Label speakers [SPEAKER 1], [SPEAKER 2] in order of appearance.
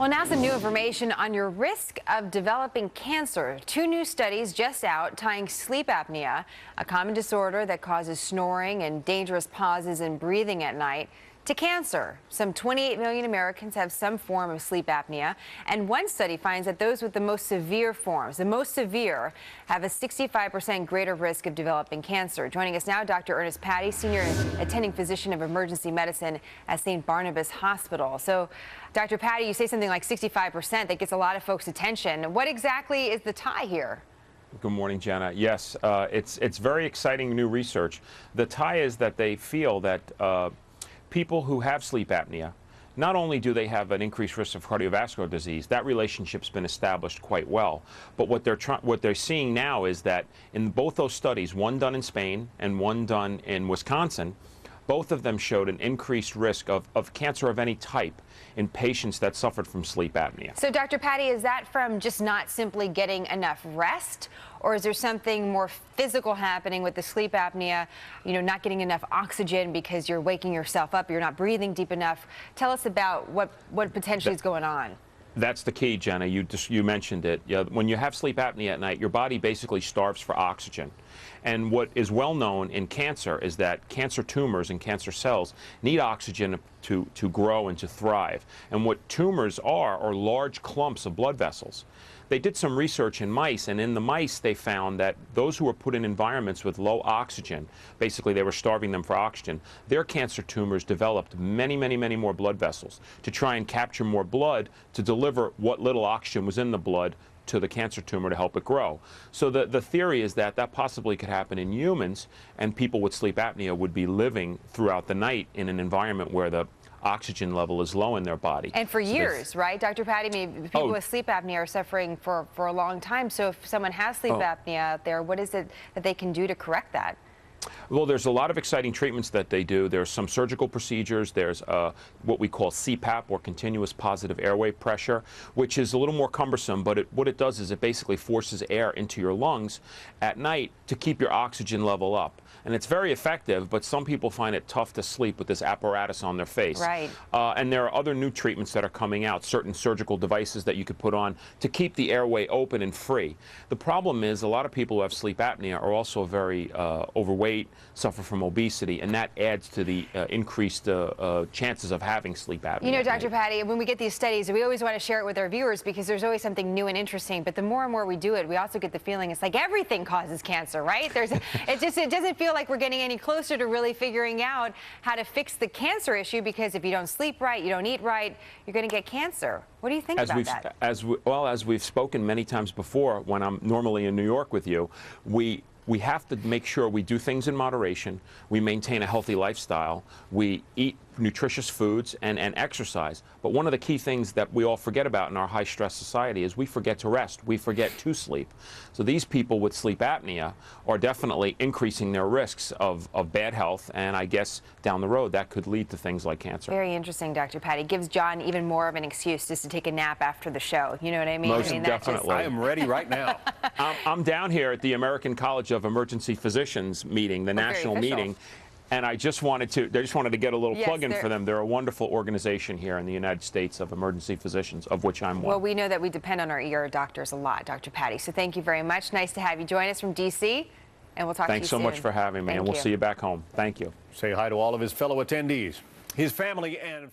[SPEAKER 1] Well, now some new information on your risk of developing cancer. Two new studies just out tying sleep apnea, a common disorder that causes snoring and dangerous pauses in breathing at night, to cancer. Some 28 million Americans have some form of sleep apnea, and one study finds that those with the most severe forms, the most severe, have a 65% greater risk of developing cancer. Joining us now, Dr. Patti, senior attending physician of emergency medicine at St. Barnabas Hospital. So, Dr. Patti, you say something like 65%. That gets a lot of folks' attention. What exactly is the tie here?
[SPEAKER 2] Good morning, Jenna. Yes, it's very exciting new research. The tie is that they feel that people who have sleep apnea, not only do they have an increased risk of cardiovascular disease, that relationship's been established quite well, but what they're seeing now is that in both those studies, one done in Spain and one done in Wisconsin, both of them showed an increased risk of cancer of any type in patients that suffered from sleep apnea.
[SPEAKER 1] So, Dr. Patti, is that from just not simply getting enough rest, or is there something more physical happening with the sleep apnea, not getting enough oxygen because you're waking yourself up, you're not breathing deep enough? Tell us about what potentially is going on.
[SPEAKER 2] That's the key, Jenna. You mentioned it. When you have sleep apnea at night, your body basically starves for oxygen. And what is well known in cancer is that cancer tumors and cancer cells need oxygen to grow and to thrive. And what tumors are large clumps of blood vessels. They did some research in mice, and in the mice they found that those who were put in environments with low oxygen, basically they were starving them for oxygen, their cancer tumors developed many more blood vessels to try and capture more blood to deliver what little oxygen was in the blood to the cancer tumor to help it grow. So the theory is that possibly could happen in humans, and people with sleep apnea would be living throughout the night in an environment where the oxygen level is low in their body.
[SPEAKER 1] And for years, right, Dr. Patti? People with sleep apnea are suffering for a long time. So if someone has sleep apnea out there, what is it that they can do to correct that?
[SPEAKER 2] Well, there's a lot of exciting treatments that they do. There's some surgical procedures. There's what we call CPAP, or continuous positive airway pressure, which is a little more cumbersome, but what it does is it basically forces air into your lungs at night to keep your oxygen level up. And it's very effective, but some people find it tough to sleep with this apparatus on their face.
[SPEAKER 1] Right.
[SPEAKER 2] And there are other new treatments that are coming out, certain surgical devices that you could put on to keep the airway open and free. The problem is a lot of people who have sleep apnea are also very overweight, suffer from obesity, and that adds to the increased chances of having sleep apnea.
[SPEAKER 1] Dr. Patti, when we get these studies, we always want to share it with our viewers because there's always something new and interesting, but the more and more we do it, we also get the feeling it's like everything causes cancer, right? It doesn't feel like we're getting any closer to really figuring out how to fix the cancer issue, because if you don't sleep right, you don't eat right, you're going to get cancer. What do you think about that?
[SPEAKER 2] As we've spoken many times before, when I'm normally in New York with you, we have to make sure we do things in moderation, we maintain a healthy lifestyle, we eat nutritious foods and exercise. But one of the key things that we all forget about in our high-stress society is we forget to rest, we forget to sleep. So these people with sleep apnea are definitely increasing their risks of bad health, and I guess down the road that could lead to things like cancer.
[SPEAKER 1] Very interesting, Dr. Patti. Gives John even more of an excuse just to take a nap after the show. You know what I mean?
[SPEAKER 2] Most definitely.
[SPEAKER 3] I am ready right now.
[SPEAKER 2] I'm down here at the American College of Emergency Physicians meeting, the national meeting. And I just wanted to get a little plug in for them. They're a wonderful organization here in the United States of emergency physicians, of which I'm one.
[SPEAKER 1] Well, we know that we depend on our ER doctors a lot, Dr. Patti. So thank you very much. Nice to have you join us from D.C., and we'll talk to you soon.
[SPEAKER 2] Thanks so much for having me, and we'll see you back home. Thank you.
[SPEAKER 3] Say hi to all of his fellow attendees, his family, and